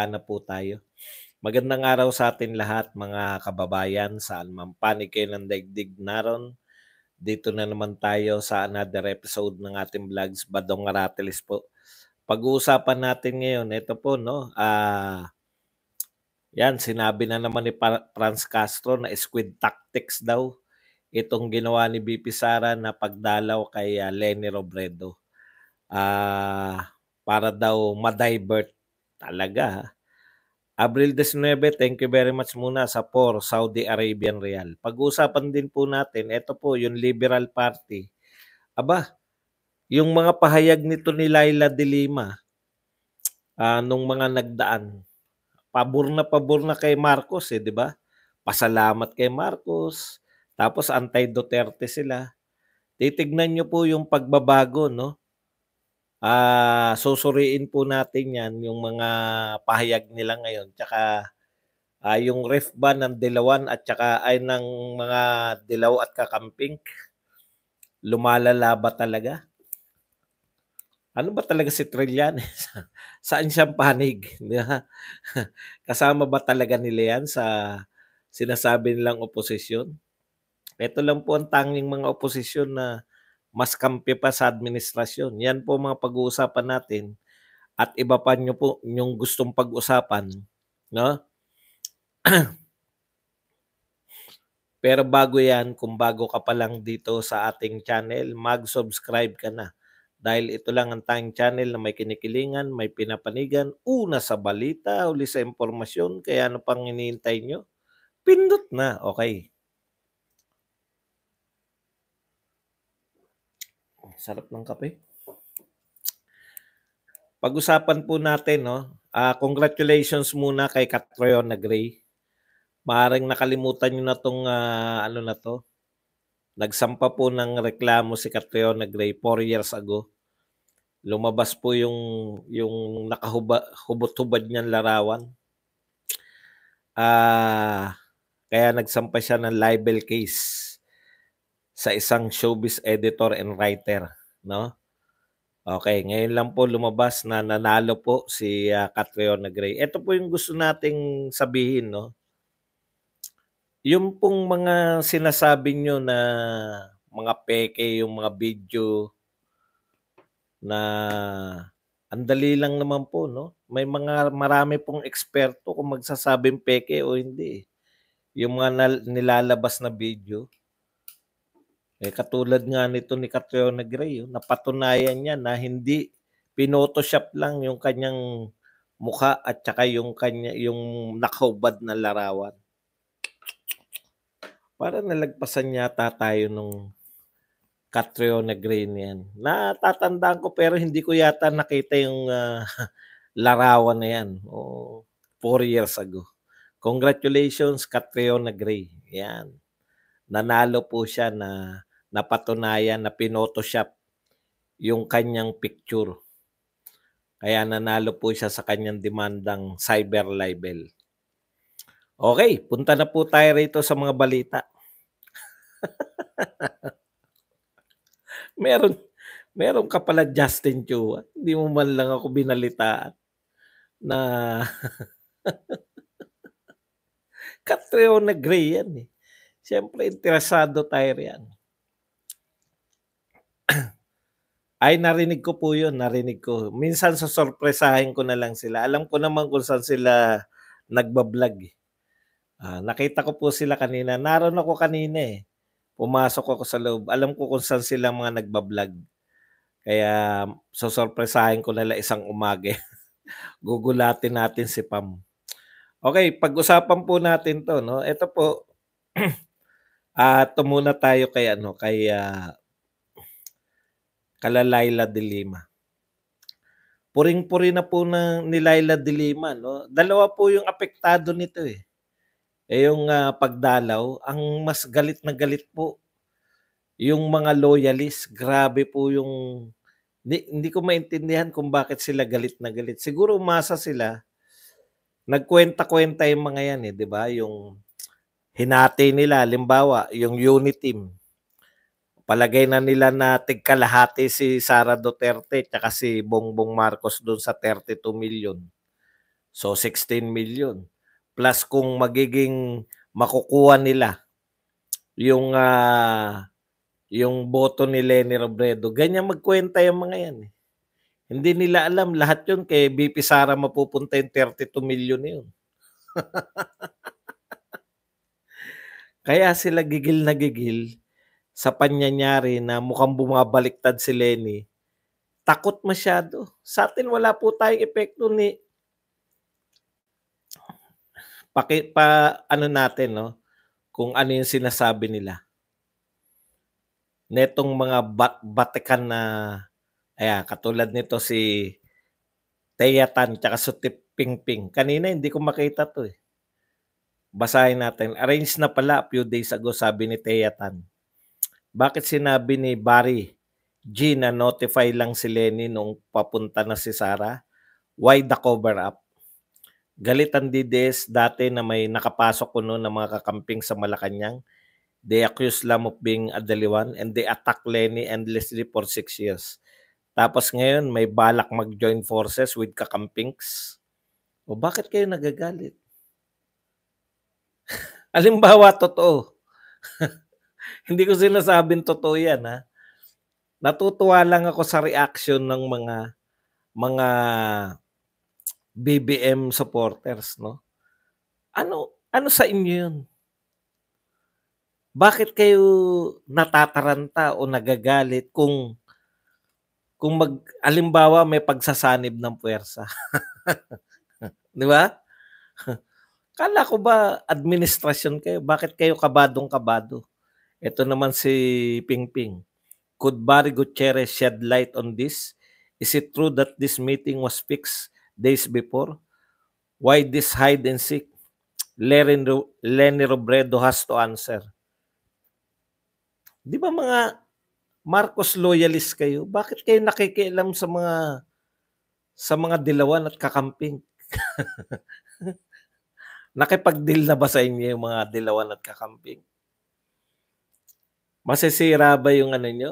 na po tayo. Magandang araw sa atin lahat mga kababayan, saan man panig kayo ng daigdig naron. Dito na naman tayo sa another episode ng ating vlogs, Badong Aratilis po. Pag-uusapan natin ngayon, ito po, no, yan, sinabi na naman ni Franz Castro na squid tactics daw itong ginawa ni BP Sara na pagdalaw kay Leni Robredo. Para daw ma-divert talaga. Abril 19, thank you very much muna sa Saudi Arabian Real. Pag-uusapan din po natin, ito po yung Liberal Party. Aba, yung mga pahayag nito ni Laila de Lima nung mga nagdaan, pabor na kay Marcos di ba? Pasalamat kay Marcos, tapos anti-Duterte sila. Titignan nyo po yung pagbabago, no? Susuriin po natin yan, yung mga pahayag nila ngayon. Tsaka yung ref ban ng Dilawan at tsaka ay ng mga Dilaw at Kakamping, lumalala ba talaga? Ano ba talaga si Trillanes? Saan siyang panig? Kasama ba talaga nila yan sa sinasabi nilang oposisyon? Ito lang po ang tanging mga oposisyon na mas kampi pa sa administrasyon. Yan po mga pag-uusapan natin. At iba pa nyo po yung gustong pag-usapan. No? Pero bago yan, kung bago ka pa lang dito sa ating channel, mag-subscribe ka na. Dahil ito lang ang tanging channel na may kinikilingan, may pinapanigan, una sa balita, uli sa impormasyon, kaya ano pang hinihintay nyo? Pindot na, okay. Sarap ng kape. Pag-usapan po natin, no? Congratulations muna kay Catriona Gray. Maaaring nakalimutan nyo na itong ano na to. Nagsampa po ng reklamo si Catriona Gray 4 years ago. Lumabas po yung nakahubot-hubad niyang larawan. Kaya nagsampa siya ng libel case sa isang showbiz editor and writer, no? Okay, ngayon lang po lumabas na nanalo po si Catriona Gray. Ito po yung gusto nating sabihin, no? Yung pong mga sinasabi nyo na mga peke, yung mga video na ang dali lang naman po, no? May marami pong eksperto kung magsasabing peke o hindi. Yung mga nilalabas na video. Katulad nga nito ni Catriona Gray, napatunayan niya na hindi pinotoshop lang yung kanyang mukha at saka yung nakahubad na larawan. Para nalagpasan yata tayo nung Catriona Gray niyan. Natatandaan ko pero hindi ko yata nakita yung larawan na yan. 4 years ago. Congratulations, Catriona Gray. Yan. Nanalo po siya na napatunayan na pinotoshop yung kanyang picture. Kaya nanalo po siya sa kanyang demandang cyber libel. Okay, punta na po tayo rito sa mga balita. meron ka pala Justin Chua. Hindi mo man lang ako binalitaan na Catriona Gray yan eh. Siyempre, interesado tayo yan. Ay, narinig ko po yun, narinig ko. Minsan sasorpresahin ko na lang sila. Alam ko naman kung saan sila nagbablog eh. Nakita ko po sila kanina. Naroon ako kanina eh. Pumasok ako sa loob. Alam ko kung saan sila mga nagbablog. Kaya sasorpresahin ko nila isang umaga. Gugulatin natin si Pam. Okay, pag-usapan po natin to, no? Ito po, muna tayo kay Laila de Lima. Puring-puri na po ni Laila de Lima, no? Dalawa po yung apektado nito eh. Yung pagdalaw, ang mas galit na galit po yung mga loyalist. Grabe po yung hindi ko maintindihan kung bakit sila galit na galit. Siguro umasa sila. Nagkwenta-kwenta yung mga yan eh, 'di ba? Yung hinati nila, halimbawa, yung unit team. Palagay na nila na tigkalahati si Sara Duterte at si Bongbong Marcos doon sa 32 million. So 16 million. Plus kung magiging makukuha nila yung yung boto ni Leni Robredo, ganyan magkwenta yung mga yan. Hindi nila alam lahat yun kay BP Sara mapupunta yung 32 million na yun. Kaya sila gigil na gigil sa panyanyari na mukhang bumabaliktad si Leni. Takot masyado. Sa atin wala po tayong epekto ni ano natin, no? Kung ano yung sinasabi nila. Netong mga batikan na katulad nito si Thea Tan tsaka si Pingping. Kanina hindi ko makita to eh. Basahin natin. Arrange na pala a few days ago, sabi ni Thea Tan. Bakit sinabi ni Barry G na notify lang si Leni nung papunta na si Sara? Why the cover up? Galit ang DDS dati na may nakapasok kuno ng mga kakamping sa Malacanang. They accuse Lam of being a daliwan and they attack Leni endlessly for 6 years. Tapos ngayon may balak mag-join forces with kakampings. O bakit kayo nagagalit? Halimbawa, totoo. Hindi ko sinasabing totoo yan, ha? Natutuwa lang ako sa reaction ng mga BBM supporters, no? Ano sa inyo yun? Bakit kayo natataranta o nagagalit kung alimbawa may pagsasanib ng puwersa? Di ba? Kala ko ba administrasyon kayo? Bakit kayo kabadong-kabado? Ito naman si Pingping. Could Barry Gutierrez shed light on this? Is it true that this meeting was fixed days before? Why this hide and seek? Leni Robredo has to answer. Di ba mga Marcos loyalist kayo? Bakit kayo nakikialam sa mga dilawan at kakamping? Nakipag-deal na ba sa inyo yung mga dilawan at kakamping? Masisira ba yung ano nyo?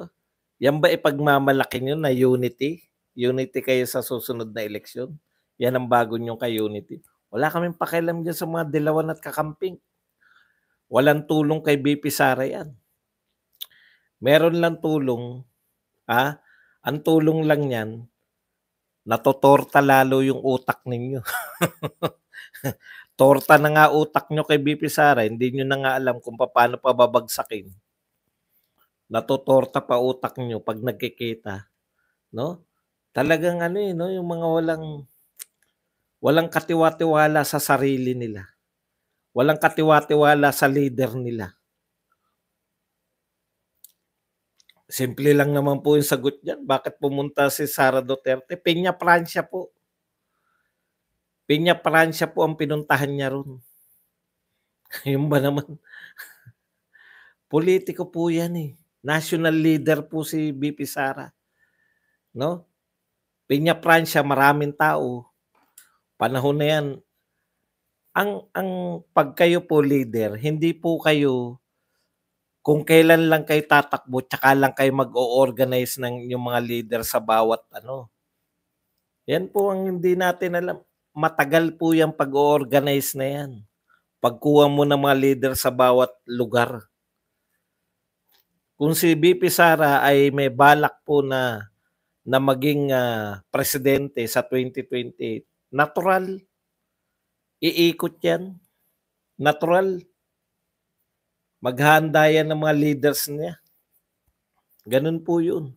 Yan ba ipagmamalaki nyo na unity? Unity kayo sa susunod na eleksyon? Yan ang bago nyo ka-unity. Wala kaming pakialam dyan sa mga dilawan at kakamping. Walang tulong kay BP Sara yan. Meron lang tulong, ang tulong lang yan, natotorta lalo yung utak ninyo. Torta na nga utak nyo kay BP Sara, hindi nyo na nga alam kung paano pa babagsakin. Natotorta pa utak nyo pag nagkikita, no? Talagang no, yung mga walang katiwa-tiwala sa sarili nila. Walang katiwa-tiwala sa leader nila. Simple lang naman po yung sagot diyan. Bakit pumunta si Sara Duterte? Peña Francia po. Peña Francia po ang pinuntahan niya ron. Yung ba naman? Politiko po yan eh. National leader po si BP Sara. No? Peña Francia, maraming tao. Panahon na yan. Ang pag kayo po leader, hindi po kayo kung kailan lang kayo tatakbo, tsaka lang kayo mag-o-organize ng yung mga leader sa bawat Yan po ang hindi natin alam. Matagal po yung pag-o-organize na yan. Pagkuha mo ng mga leader sa bawat lugar. Kung si BP Sara ay may balak po na maging presidente sa 2028, natural. Iikot yan. Natural. Maghahanda yan ng mga leaders niya. Ganun po yun.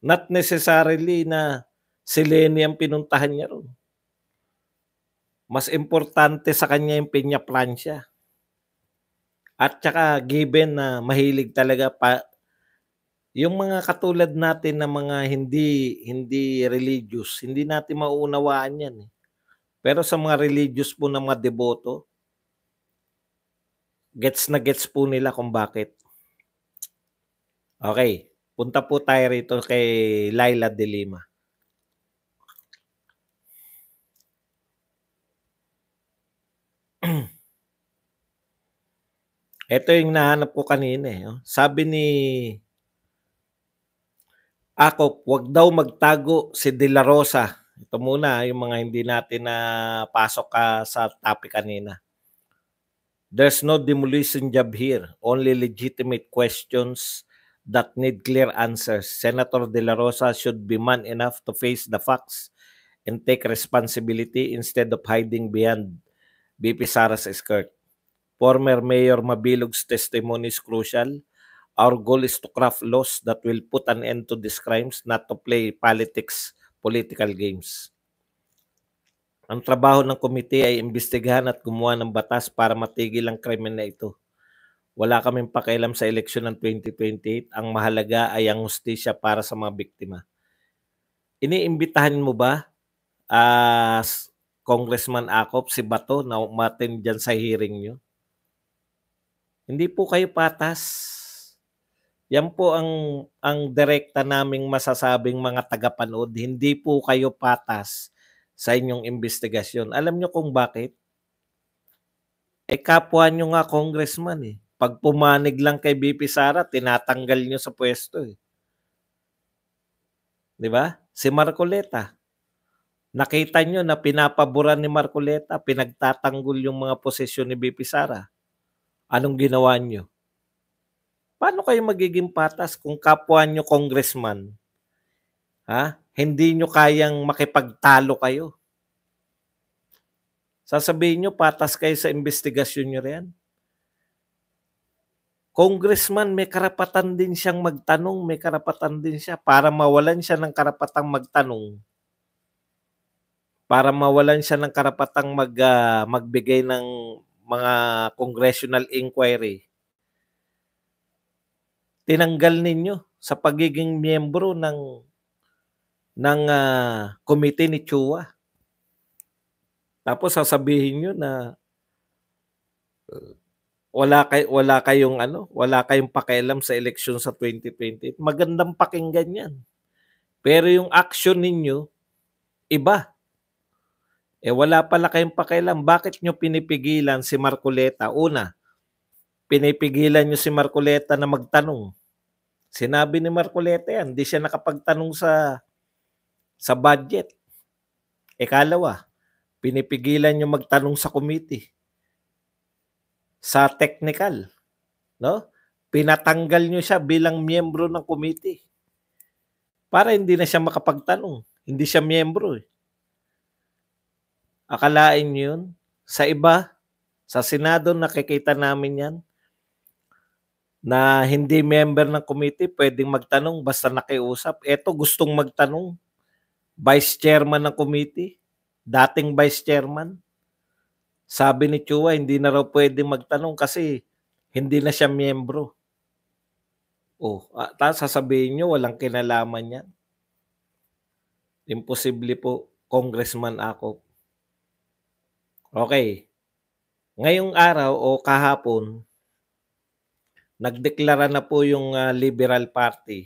Not necessarily na si Leni ang pinuntahan niya ron. Mas importante sa kanya yung Peña Francia. At saka given na mahilig talaga yung mga katulad natin na mga hindi religious, hindi natin mauunawaan yan eh. Pero sa mga religious po na mga deboto, gets na gets po nila kung bakit. Okay, punta po tayo rito kay Laila de Lima. Ito yung nahanap ko kanina eh. Sabi ni Akop, wag daw magtago si De La Rosa. Ito muna yung mga hindi natin na pasok sa topic kanina. There's no demolition job here, only legitimate questions that need clear answers. Senator De La Rosa should be man enough to face the facts and take responsibility instead of hiding behind BP Sara's skirt. Former Mayor Mabilog's testimony is crucial. Our goal is to craft laws that will put an end to these crimes, not to play political games. Ang trabaho ng komite ay imbestigahan at gumawa ng batas para matigil ang krimen na ito. Wala kaming pakialam sa eleksyon ng 2028. Ang mahalaga ay ang hustisya para sa mga biktima. Iniimbitahan mo ba, Congressman Acop, si Bato na umattend dyan sa hearing nyo? Hindi po kayo patas. Yan po ang direkta naming masasabing mga tagapanood. Hindi po kayo patas sa inyong investigasyon. Alam nyo kung bakit? Kapwa nyo nga congressman eh. Pag pumanig lang kay BP Sara, tinatanggal nyo sa pwesto eh. Di ba? Si Marcoleta. Nakita nyo na pinapaboran ni Marcoleta, pinagtatanggol yung mga posisyon ni BP Sara. Anong ginawa nyo? Paano kayo magiging patas kung kapwa nyo congressman? Hindi nyo kayang makipagtalo kayo. Sasabihin nyo, patas kayo sa investigasyon nyo riyan. Congressman, may karapatan din siyang magtanong, may karapatan din siya para mawalan siya ng karapatang magtanong. Para mawalan siya ng karapatang magbigay ng mga congressional inquiry. Tinanggal ninyo sa pagiging miyembro ng committee ni Chua. Tapos sasabihin nyo na wala kayong pakialam sa eleksyon sa 2028. Magandang pakinggan 'yan. Pero yung action ninyo iba. Wala pala kayong pakialam. Bakit nyo pinipigilan si Marcoleta? Una, pinipigilan nyo si Marcoleta na magtanong. Sinabi ni Marcoleta yan, hindi siya nakapagtanong sa budget. Ikalawa, pinipigilan nyo magtanong sa committee. Sa technical, no? Pinatanggal nyo siya bilang miyembro ng committee. Para hindi na siya makapagtanong. Hindi siya miyembro eh. Akalain nyo yun? Sa iba, sa Senado, nakikita namin yan, na hindi member ng committee, pwedeng magtanong basta nakiusap. Eto, gustong magtanong. Vice chairman ng committee, dating vice chairman. Sabi ni Chua, hindi na raw pwedeng magtanong kasi hindi na siya miyembro. Tapos sasabihin nyo, walang kinalaman yan. Imposible po, Congressman Acop. Okay. Ngayong araw o kahapon, nagdeklara na po yung Liberal Party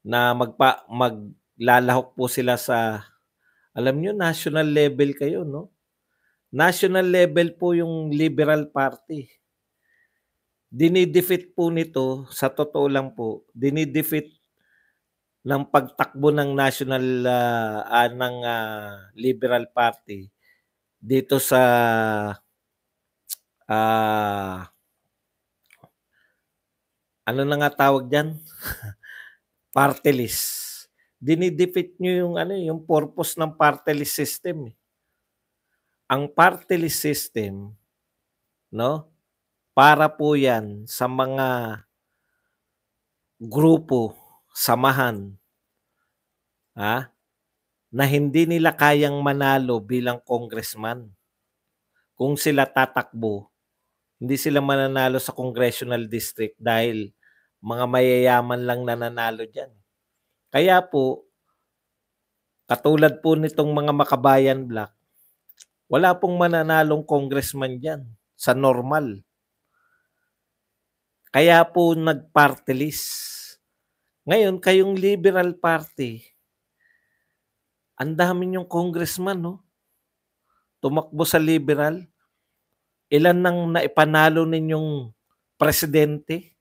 na maglalahok po sila sa, alam nyo, national level kayo, no? National level po yung Liberal Party. Dinidefeat po nito, sa totoo lang po, dinidefeat ng pagtakbo ng national ng Liberal Party dito sa ano na nga tawag diyan? Party list. Dinidefeat nyo yung purpose ng party list system. Ang party list system, no? Para po 'yan sa mga grupo, samahan, na hindi nila kayang manalo bilang congressman. Kung sila tatakbo, hindi sila mananalo sa congressional district dahil mga mayayaman lang nananalo dyan. Kaya po, katulad po nitong mga Makabayan Black, wala pong mananalong congressman dyan sa normal. Kaya po nag-party list. Ngayon, kayong Liberal Party, ang dami niyong congressman, no? Tumakbo sa Liberal. Ilan nang naipanalo ninyong presidente?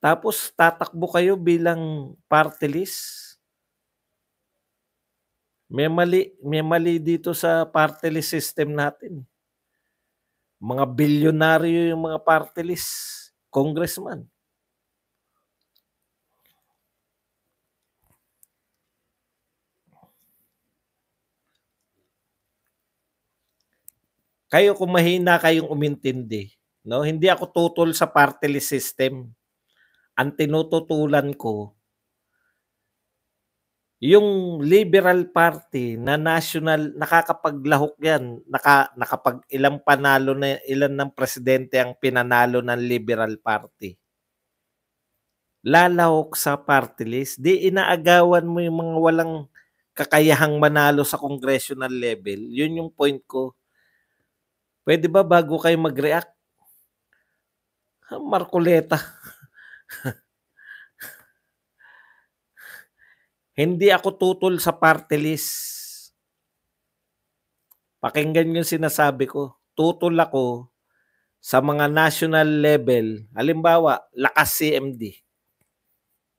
Tapos tatakbo kayo bilang party list. May mali dito sa party list system natin. Mga bilyonaryo yung mga party list congressman. Kayo kung mahina kayong umintindi, no? Hindi ako tutol sa party list system. Ang tinututulan ko yung Liberal Party na national, nakakapaglahok yan. Nakapag ilang panalo na, ilan ng presidente ang pinanalo ng Liberal Party. Lalahok sa party list. Di inaagawan mo yung mga walang kakayahang manalo sa congressional level. Yun yung point ko. Pwede ba bago kayo mag-react? Marcoleta. Hindi ako tutol sa party list. Pakinggan yung sinasabi ko. Tutol ako sa mga national level. Halimbawa, Lakas CMD.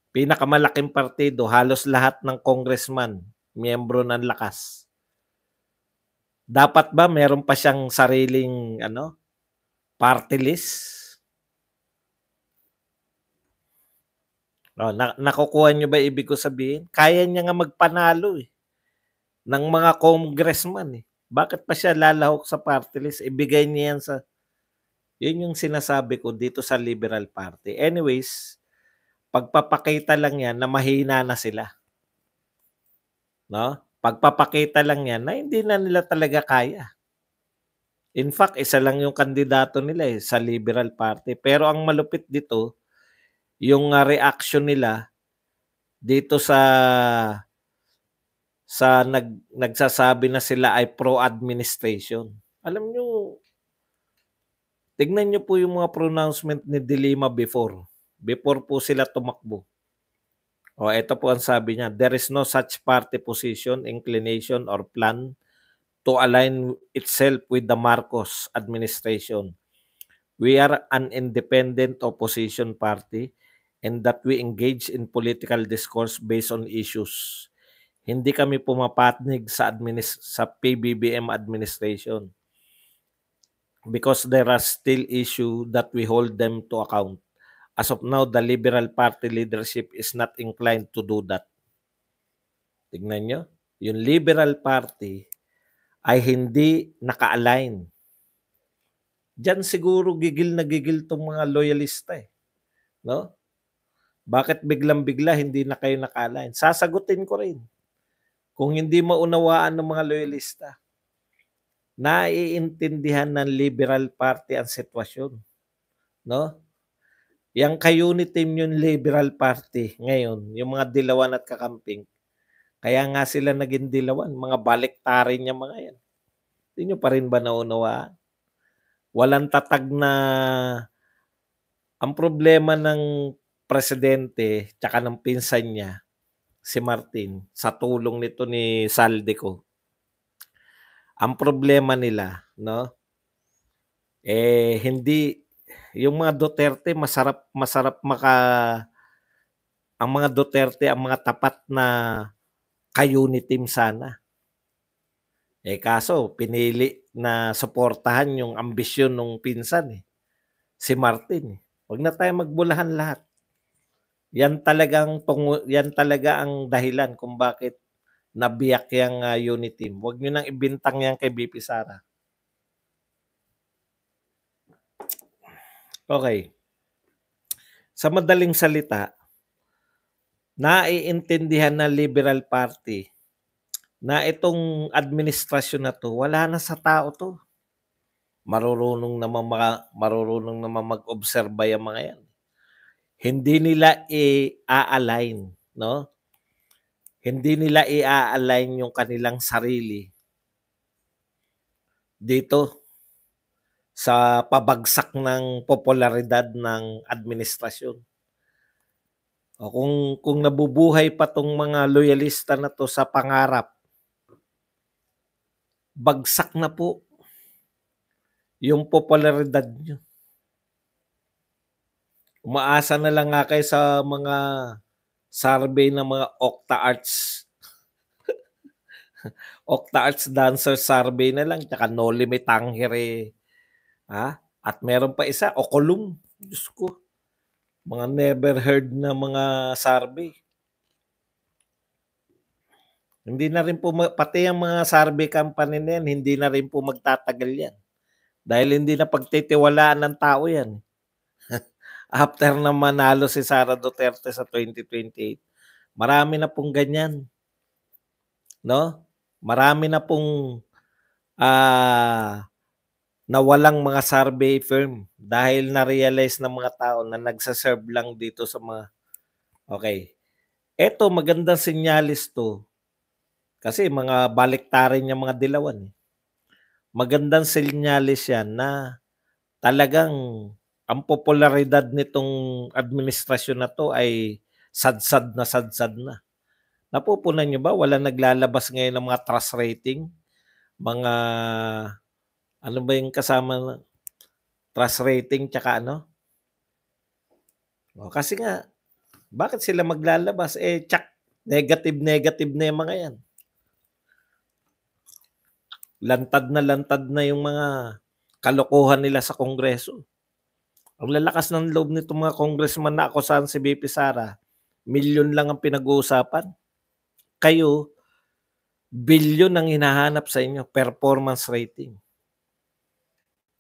Pinakamalaking partido, halos lahat ng congressman, miyembro ng Lakas. Dapat ba meron pa siyang sariling party list? Nakukuha niyo ba ibig ko sabihin? Kaya niya nga magpanalo ng mga congressman eh. Bakit pa siya lalahok sa party list? Ibigay niya yan sa... Yun yung sinasabi ko dito sa Liberal Party. Anyways, pagpapakita lang yan na mahina na sila. No? Pagpapakita lang yan na hindi na nila talaga kaya. In fact, isa lang yung kandidato nila sa Liberal Party. Pero ang malupit dito, yung reaction nila dito sa nagsasabi na sila ay pro-administration. Alam nyo, tignan nyo po yung mga pronouncement ni De Lima before po sila tumakbo. Ito po ang sabi niya, there is no such party position, inclination, or plan to align itself with the Marcos administration. We are an independent opposition party and that we engage in political discourse based on issues. Hindi kami pumapatnig sa PBBM administration because there are still issues that we hold them to account. As of now, the Liberal Party leadership is not inclined to do that. Tignan nyo, yung Liberal Party ay hindi naka-align. Diyan siguro gigil na gigil tong mga loyalista no? Bakit biglang-bigla hindi na kayo naka-align? Sasagutin ko rin. Kung hindi maunawaan ng mga loyalista, naiintindihan ng Liberal Party ang sitwasyon, no? Yang ka-unity yung Liberal Party ngayon, yung mga dilawan at kakamping, kaya nga sila naging dilawan, mga baliktarin yung mga yan. Hindi nyo pa rin ba naunawaan? Walang tatag na ang problema ng presidente tsaka ng pinsan niya, si Martin, sa tulong nito ni Saldico. Ang problema nila, no? Hindi yung mga Duterte masarap ang mga Duterte ang mga tapat na ka-unity team sana. Kaso pinili na suportahan yung ambisyon ng pinsan si Martin. Huwag na tayo magbulahan lahat. Yan talaga ang dahilan kung bakit nabiyak yung unit team. Huwag nyo nang ibintang yan kay BP Sara. Okay. Sa madaling salita, naiintindihan ng Liberal Party na itong administrasyon na to, wala na sa tao to. Marurunong naman mag-obserba yung mga yan. Hindi nila i-align, no? Hindi nila i-align yung kanilang sarili dito sa pabagsak ng popularidad ng administrasyon. Kung nabubuhay pa tong mga loyalista na to sa pangarap, bagsak na po yung popularidad nyo. Umaasa na lang nga kayo sa mga survey ng mga Octa Arts. Octa Arts Dancer Survey na lang, tsaka No Limit Tangere, at meron pa isa, Okolum. Diyos ko, mga never heard na mga survey. Hindi na rin po, pati ang mga survey company na yan, hindi na rin po magtatagal yan. Dahil hindi na pagtitiwalaan ng tao yan. After na manalo si Sara Duterte sa 2028, marami na pong ganyan. No? Marami na pong nawalang mga survey firm dahil na-realize ng mga tao na nagsaserve lang dito sa mga... Okay. Eto, magandang sinyalis to. Kasi mga baliktarin yung mga dilawan. Magandang sinyalis yan na talagang ang popularidad nitong administrasyon na to ay sadsad na. Napupunan nyo ba? Wala naglalabas ngayon ng mga trust rating. Mga, ano ba yung kasama? Trust rating tsaka ano? O, kasi nga, bakit sila maglalabas? Tsak, negative na yung mga yan. Lantad na yung mga kalokohan nila sa Kongreso. Ang lalakas ng loob nitong mga congressman na akusahan si VP Sara, milyon lang ang pinag-uusapan. Kayo, bilyon ang hinahanap sa inyo, performance rating.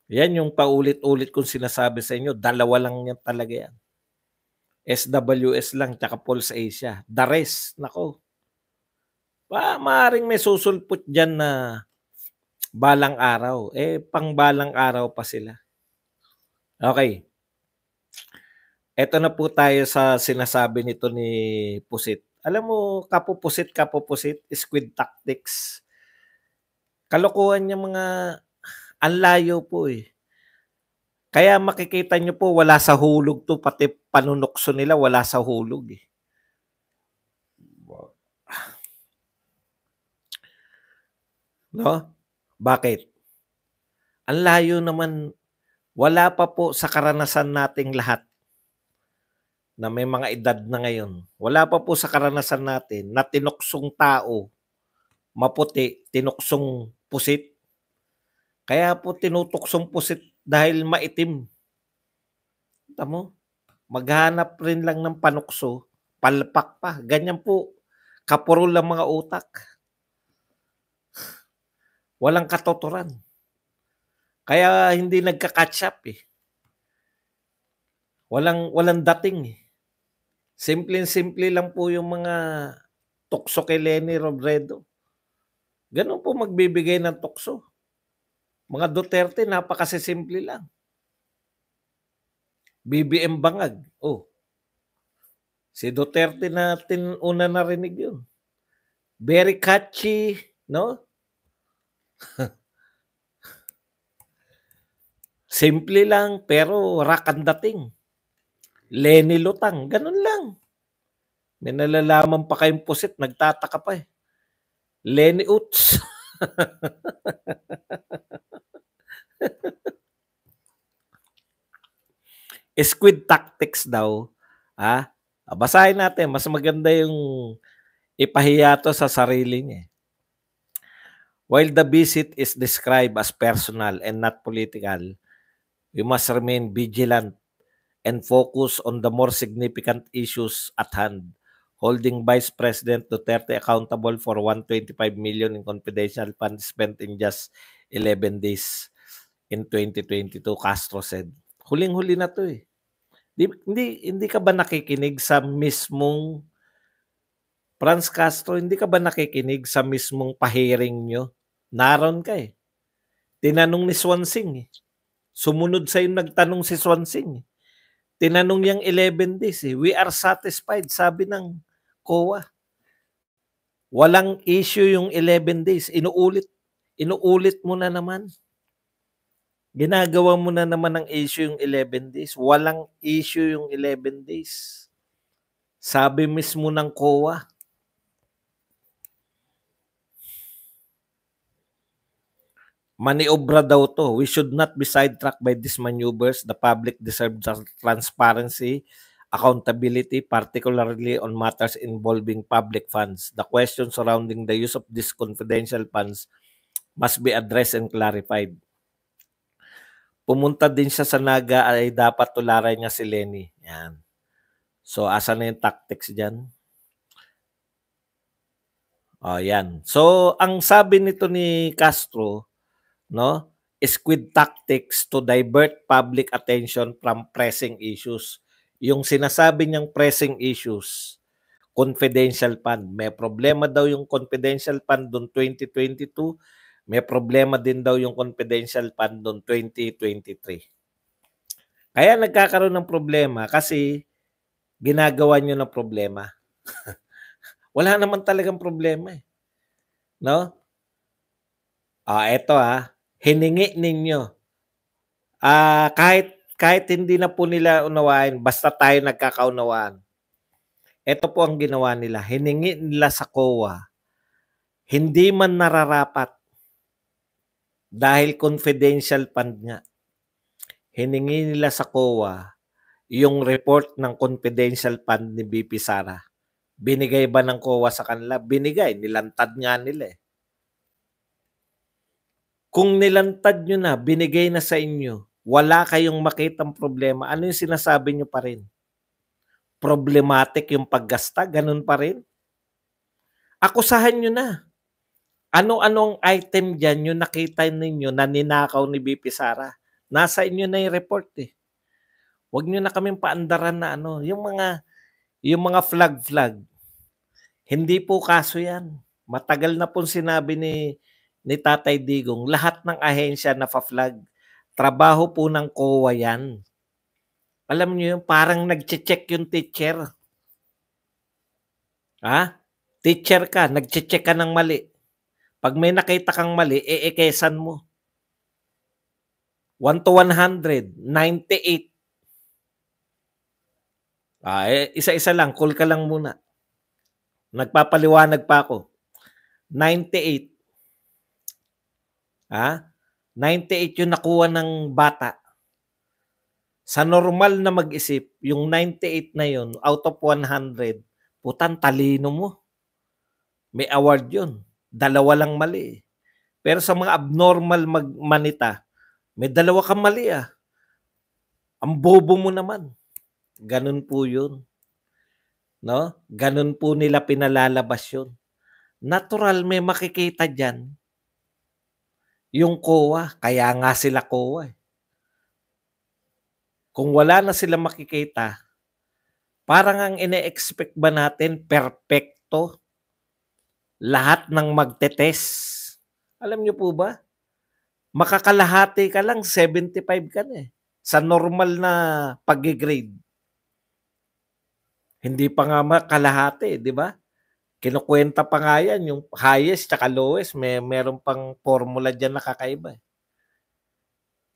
Yan yung paulit-ulit kong sinasabi sa inyo, dalawa lang yan talaga yan. SWS lang, tsaka Pulse Asia. The rest, nako. Maaaring may susulpot dyan na balang araw. Pang balang araw pa sila. Okay. Ito na po tayo sa sinasabi nito ni Pusit. Alam mo, kapupusit, squid tactics. Kalokohan niya mga ang layo po eh. Kaya makikita nyo po, wala sa hulog to, pati panunokso nila, wala sa hulog eh. No? Bakit? Ang layo naman, wala pa po sa karanasan nating lahat na may mga edad na ngayon. Wala pa po sa karanasan natin na tinuksong tao, maputi, tinuksong pusit. Kaya po tinutuksong pusit dahil maitim. Tamo, maghanap rin lang ng panukso, palpak pa. Ganyan po, kapurol ang mga utak. Walang katotoran. Kaya hindi nagka-catch up eh. Walang dating eh. Simple lang po yung mga tukso kay Leni Robredo. Ganun po magbibigay ng tukso. Mga Duterte, napakasisimple lang. BBM Bangag. Oh. Si Duterte natin una narinig yun. Very catchy, no? Simple lang, pero rock ang dating. Leni Lutang, ganun lang. May nalalaman pa kayong pusit, nagtataka pa eh. Leni Uts. Squid tactics daw. Basahin natin, mas maganda yung ipahiya to sa sarili niya. While the visit is described as personal and not political, we must remain vigilant and focus on the more significant issues at hand, holding Vice President Duterte accountable for 125 million in confidential funds spent in just 11 days in 2022, Castro said. Huling-huli na to eh. Hindi ka ba nakikinig sa mismong Franz Castro, hindi ka ba nakikinig sa mismong pahiring nyo? Naroon ka eh. Tinanong ni Swansing eh. Sumunod sa'yo nagtanong si Swansing eh. Tinanong niyang 11 days eh. We are satisfied, sabi ng COA. Walang issue yung 11 days. Inuulit mo na naman. Ginagawa mo na naman ang issue yung 11 days. Walang issue yung 11 days. Sabi mismo ng COA. Maniobra daw to. We should not be sidetracked by these maneuvers. The public deserves transparency accountability, particularly on matters involving public funds. The questions surrounding the use of these confidential funds must be addressed and clarified. Pumunta din siya sa Naga ay dapat tularan niya si Lenny. Yan. So, asa na yung tactics dyan? O, yan. So, ang sabi nito ni Castro, no, squid tactics to divert public attention from pressing issues. Yung sinasabi niyang pressing issues, confidential fund. May problema daw yung confidential fund doon 2022. May problema din daw yung confidential fund doon 2023. Kaya nagkakaroon ng problema kasi ginagawa nyo ng problema. Wala naman talagang problema eh. No? Eto hiningi ninyo. Kahit hindi na po nila unawain, basta tayo nagkakaunawaan. Ito po ang ginawa nila. Hiningi nila sa COA. Hindi man nararapat dahil confidential fund nga. Hiningi nila sa COA yung report ng confidential fund ni BP Sara. Binigay ba ng COA sa kanila? Binigay. Nilantad nga nila eh. Kung nilantad nyo na, binigay na sa inyo, wala kayong makitang problema, ano yung sinasabi nyo pa rin? Problematic yung paggasta? Ganun pa rin? Akusahan nyo na. Ano-anong item dyan yung nakita ninyo na ninakaw ni BP Sara? Nasa inyo na yung report eh. Huwag nyo na kaming paandaran na yung mga flag. Hindi po kaso yan. Matagal na pong sinabi ni Tatay Digong, lahat ng ahensya na pa-flag, trabaho po ng COA yan. Alam nyo yung parang nag-check yung teacher. Teacher ka, nag-check ka ng mali. Pag may nakita kang mali, ekesan mo. 1 to 100, 98. Isa-isa lang, call ka lang muna. Nagpapaliwanag pa ako. 98. 98 yung nakuha ng bata. Sa normal na mag-isip, yung 98 na yun, out of 100, putang talino mo. May award yun. 2 lang mali. Pero sa mga abnormal manita, may 2 kang mali Ang bobo mo naman. Ganun po yun. No? Ganun po nila pinalalabas yun. Natural may makikita dyan. Yung COA, kaya nga sila COA Kung wala na sila makikita, parang ang ine-expect ba natin perfecto? Lahat ng magte-test. Alam niyo po ba? Makakalahati ka lang, 75 ka na sa normal na pag-grade. Hindi pa nga makalahati, di ba? Kinukwenta pa nga yan, yung highest tsaka lowest, meron pang formula dyan na kakaiba.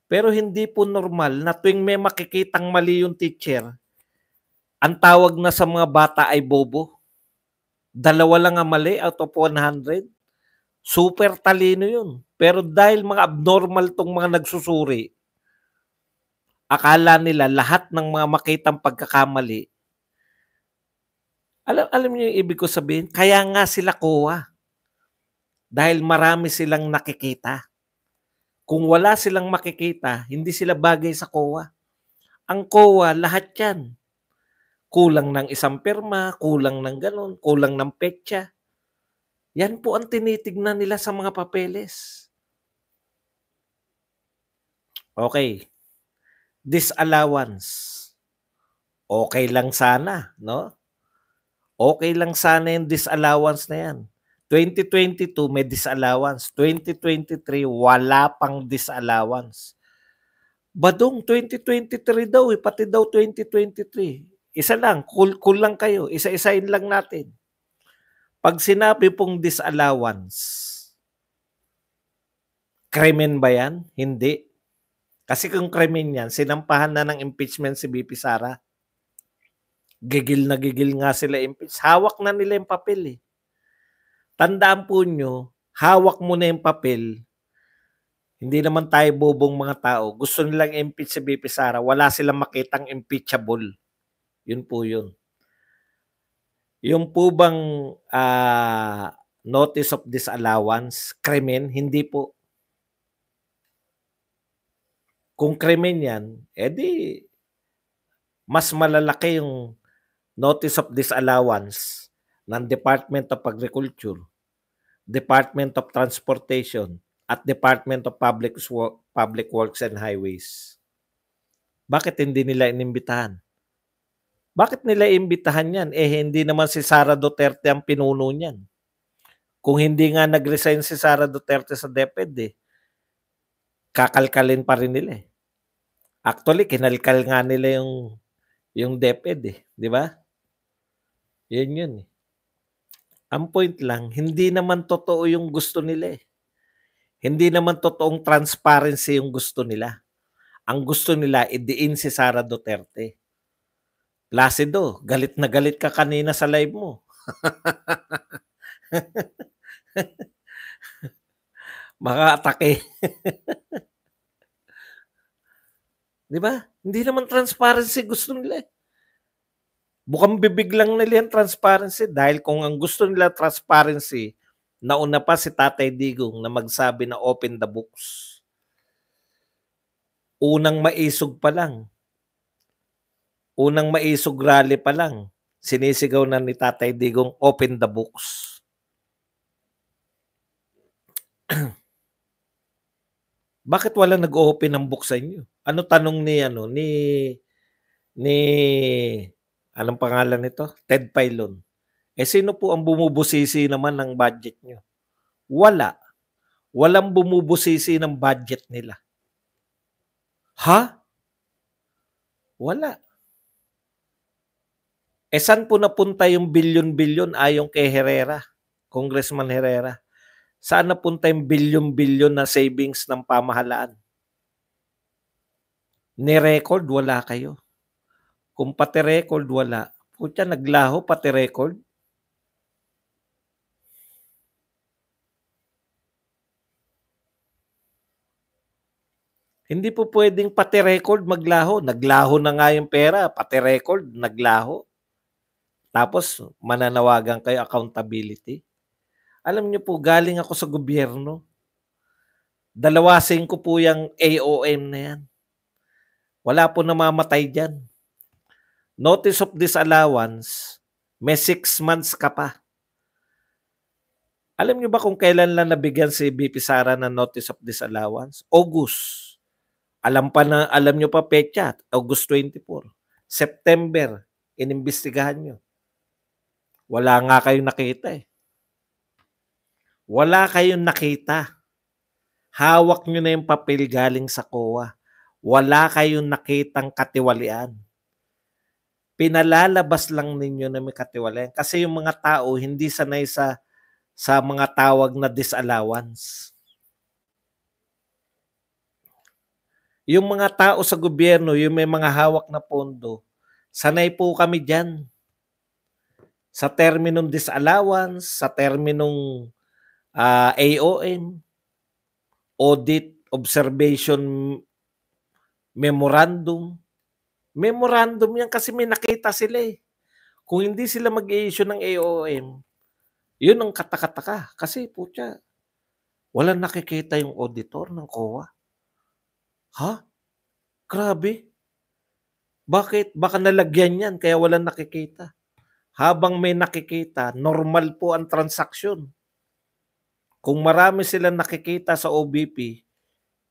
Pero hindi po normal na tuwing may makikitang mali yung teacher, ang tawag na sa mga bata ay bobo. 2 lang ang mali out of 100. Super talino yun. Pero dahil mga abnormal tong mga nagsusuri, akala nila lahat ng mga makitang pagkakamali. Alam niyo yung ibig ko sabihin? Kaya nga sila COA. Dahil marami silang nakikita. Kung wala silang makikita, hindi sila bagay sa COA. Ang COA, lahat yan. Kulang ng isang pirma, kulang ng ganon, kulang ng petsa. Yan po ang tinitignan nila sa mga papeles. Okay. Disallowance. Okay lang sana, no? Okay lang sana yung disallowance na yan. 2022 may disallowance. 2023 wala pang disallowance. Badong 2023 daw pati daw 2023. Isa lang, cool lang kayo. Isa-isain lang natin. Pag sinabi pong disallowance, krimen ba yan? Hindi. Kasi kung krimen yan, sinampahan na ng impeachment si BP Sara. Gigil na gigil nga sila impeach. Hawak na nila yung papel Tandaan po nyo, hawak mo na yung papel. Hindi naman tayo bobong mga tao. Gusto nilang impeach si BP Sara. Wala silang makitang impeachable. Yun po yun. Yung po bang notice of disallowance, krimen? Hindi po. Kung krimen yan, edi mas malalaki yung notice of disallowance ng Department of Agriculture, Department of Transportation, at Department of Public Works and Highways. Bakit hindi nila inimbitahan? Bakit nila imbitahan yan? Hindi naman si Sara Duterte ang pinuno niyan. Kung hindi nga nag-resign si Sara Duterte sa DepEd, kakalkalin pa rin nila. Actually, kinalkal nga nila yung DepEd, di ba? Yun. Ang point lang, hindi naman totoo yung gusto nila. Hindi naman totoong transparency yung gusto nila. Ang gusto nila, idiin si Sara Duterte. Placido, galit na galit ka kanina sa live mo. Maka-atake. Di ba? Hindi naman transparency gusto nila. Bukang bibig lang nila yung transparency dahil kung ang gusto nila transparency, nauna pa si Tatay Digong na magsabi na open the books. Unang maisog rally pa lang, sinisigaw na ni Tatay Digong open the books. Bakit wala nag-open ng book sa inyo? Ano tanong ni anong pangalan nito? Ted Filon. Sino po ang bumubusisi naman ng budget nyo? Wala. Walang bumubusisi ng budget nila. Ha? Wala. Saan po napunta yung bilyon-bilyon ayon kay Herrera, Congressman Herrera? Saan napunta yung bilyon-bilyon na savings ng pamahalaan? Ni-record, wala kayo. Kung pati record, wala. Putya, naglaho pati record. Hindi po pwedeng pati record maglaho. Naglaho na nga yung pera, pati record, naglaho. Tapos, mananawagan kayo accountability. Alam niyo po, galing ako sa gobyerno. Dalawasin ko po yung AOM na yan. Wala po namamatay dyan. Notice of disallowance, may 6 months ka pa. Alam niyo ba kung kailan lang nabigyan si BP Sara ng notice of disallowance? August. Alam niyo pa petsa, August 24. September, inimbestigahan niyo. Wala nga kayong nakita Wala kayong nakita. Hawak niyo na yung papel galing sa COA. Wala kayong nakitang katiwalian. Pinalalabas lang ninyo na may katiwalian. Kasi yung mga tao hindi sanay sa mga tawag na disallowance. Yung mga tao sa gobyerno, yung may mga hawak na pondo, sanay po kami dyan. Sa terminong disallowance, sa terminong AOM, Audit Observation Memorandum. Memorandum yan kasi may nakita sila Kung hindi sila mag-i-issue ng AOM, yun ang katakataka. Kasi putya, walang nakikita yung auditor ng COA. Ha? Grabe. Bakit? Baka nalagyan yan kaya walang nakikita. Habang may nakikita, normal po ang transaksyon. Kung marami silang nakikita sa OBP,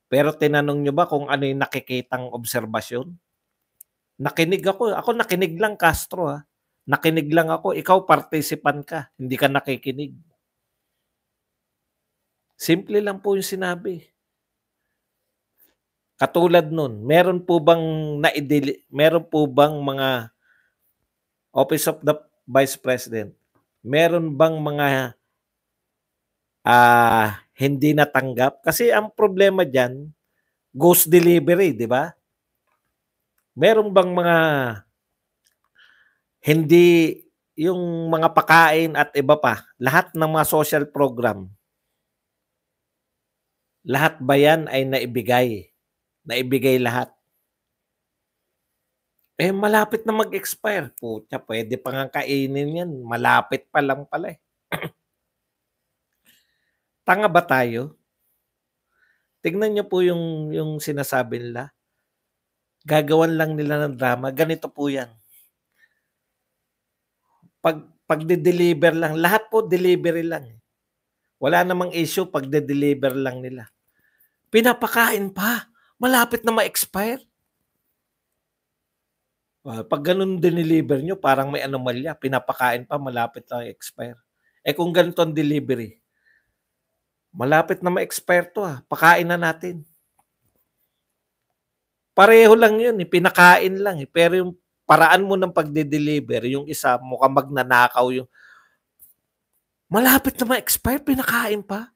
pero tinanong nyo ba kung ano yung nakikitang obserbasyon? Nakinig ako. Ako nakinig lang, Castro. Nakinig lang ako. Ikaw, participant ka. Hindi ka nakikinig. Simple lang po yung sinabi. Katulad nun, meron po bang mga Office of the Vice President, meron bang mga hindi natanggap? Kasi ang problema dyan, ghost delivery, di ba? Meron bang mga hindi, yung mga pakain at iba pa, lahat ng mga social program, lahat ba yan ay naibigay? Naibigay lahat. Eh, malapit na mag-expire. Putya, puwede pa ngang kainin 'yan, malapit pa lang pala, eh. Tanga ba tayo? Tignan niyo po yung sinasabi nila, gagawan lang nila ng drama, ganito po 'yan. Pagde-deliver lang, lahat po delivery lang, eh. Wala namang issue pagde-deliver lang nila. Pinapakain pa, malapit na ma-expire. 'Pag gano'n dineliver niyo parang may anomalya, pinapakain pa malapit na i-expire. Eh, kung ganito ang delivery, malapit na ma-expire 'to, pakain na natin. Pareho lang 'yun, pinakain lang, pero yung paraan mo ng pagde-deliver, yung isa mukhang magnanakaw yung malapit na ma-expire pinakain pa.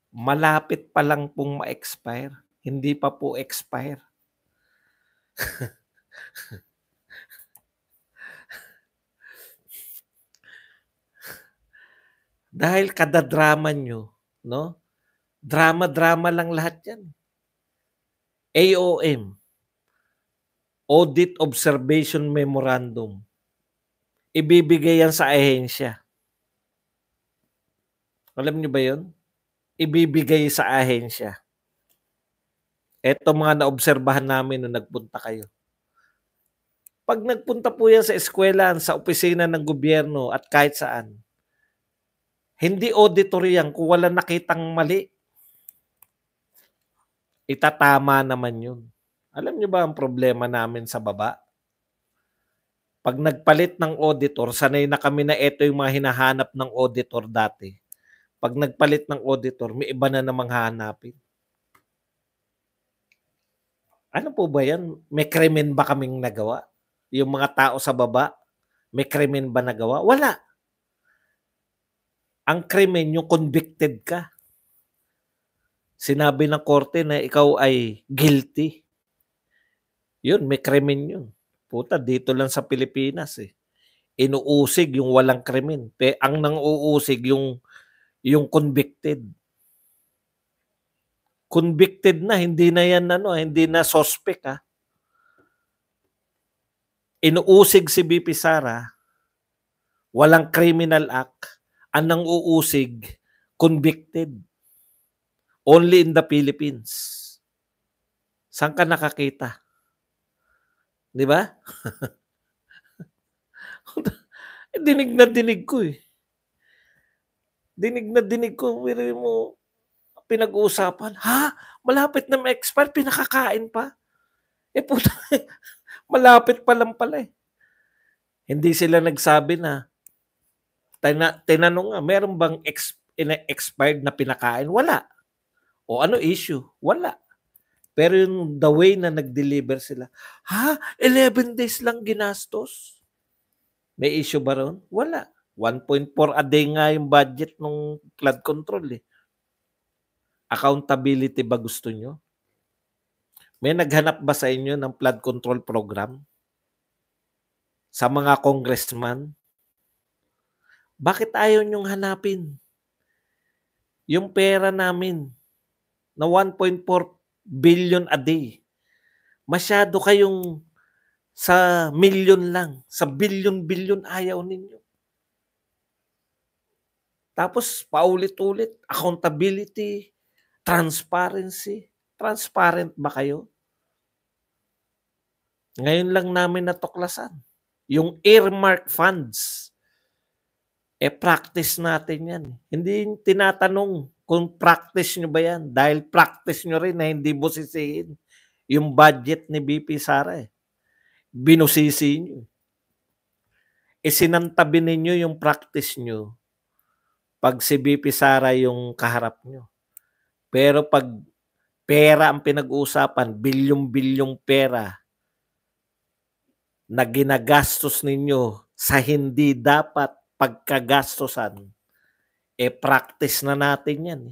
Malapit pa lang pong ma-expire, hindi pa po expire. Dahil kada-drama niyo, 'no, drama-drama lang lahat 'yan. AOM, Audit Observation Memorandum, ibibigay 'yan sa ahensya. Alam niyo ba 'yun? Ibibigay sa ahensya. Eto mga naobserbahan namin nung nagpunta kayo. 'Pag nagpunta po 'yan sa eskuwelahan, sa opisina ng gobyerno at kahit saan, hindi auditor 'yan kung walang nakitang mali. Itatama naman 'yun. Alam niyo ba ang problema namin sa baba? 'Pag nagpalit ng auditor, sanay na kami na eto yung mga hinahanap ng auditor dati. 'Pag nagpalit ng auditor, may iba na namang hahanapin. Ano po ba 'yan? May krimen ba kaming nagawa? Yung mga tao sa baba, may krimen ba nagawa? Wala. Ang krimen yung convicted ka. Sinabi ng korte na ikaw ay guilty. Yun, may krimen yun. Puta, dito lang sa Pilipinas, eh. Inuusig yung walang krimen. Ang nang-uusig yung convicted. Convicted na, hindi na yan hindi na suspect, ha. Inuusig si BP Sara, walang criminal act. Ang nang-uusig, convicted. Only in the Philippines. Saan ka nakakita? 'Di ba? Dinig na dinig ko, eh. Dinig na dinig ko, biruin mo, pinag-uusapan, "Ha? Malapit na ma-expire pinakakain pa?" Eh, puta malapit pa lang pala, eh. Hindi sila nagsabi na tinanong nga, "Meron bang expired na pinakain?" Wala. O ano issue? Wala. Pero yung the way na nag-deliver sila, "Ha? 11 days lang ginastos?" May issue ba ro'n? Wala. 1.4 a day nga yung budget nung flood control, eh. Accountability ba gusto niyo? May naghanap ba sa inyo ng flood control program? Sa mga congressman? Bakit ayaw niyong hanapin? Yung pera namin na 1.4 billion a day, masyado kayong sa milyon lang, sa bilyon-bilyon ayaw ninyo. Tapos paulit-ulit, accountability, transparency. Transparent ba kayo? Ngayon lang namin natuklasan. Yung earmark funds, practice natin yan. Hindi tinatanong kung practice nyo ba yan. Dahil practice nyo rin na hindi busisiin yung budget ni BP Sara. Binusisi nyo. Isinantabi ninyo yung practice nyo pag si BP Sara yung kaharap nyo. Pero pag pera ang pinag-uusapan, bilyong-bilyong pera na ginagastos ninyo sa hindi dapat pagkagastosan, practice na natin yan.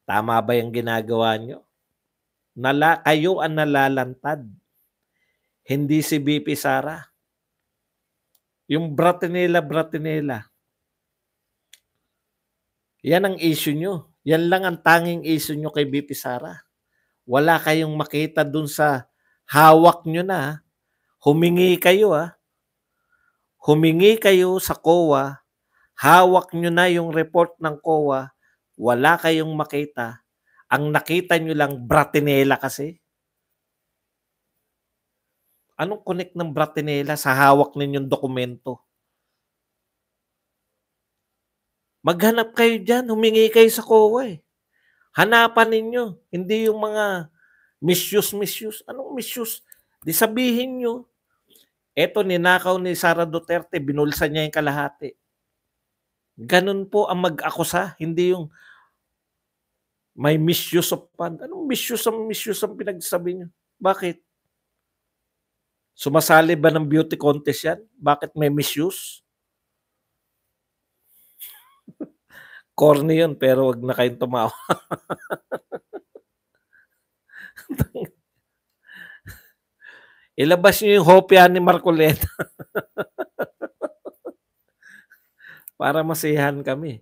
Tama ba yung ginagawa nyo? Kayo ang nalalantad. Hindi si BP Sara. Yung Bratinela, yan ang issue nyo. Yan lang ang tanging issue nyo kay BP Sara. Wala kayong makita dun sa Hawak nyo na. Humingi kayo Humingi kayo sa COA. Hawak nyo na yung report ng COA. Wala kayong makita. Ang nakita nyo lang, Bratinela kasi. Anong connect ng Bratinela sa hawak ninyong dokumento? Maghanap kayo dyan. Humingi kayo sa COA. Hanapan ninyo. Hindi yung mga misuse. Anong misuse? Di sabihin nyo, eto ninakaw ni Sara Duterte, binulsa niya yung kalahati. Ganun po ang mag-akusa. Hindi yung may misuse of fund. Anong misuse ang pinagsasabi nyo? Bakit? Sumasali ba ng beauty contest yan? Bakit may misuse? Corny yun, pero wag na kayong tumawa. Ilabas nyo yung hopya ni Marcoleta para masiyahan kami.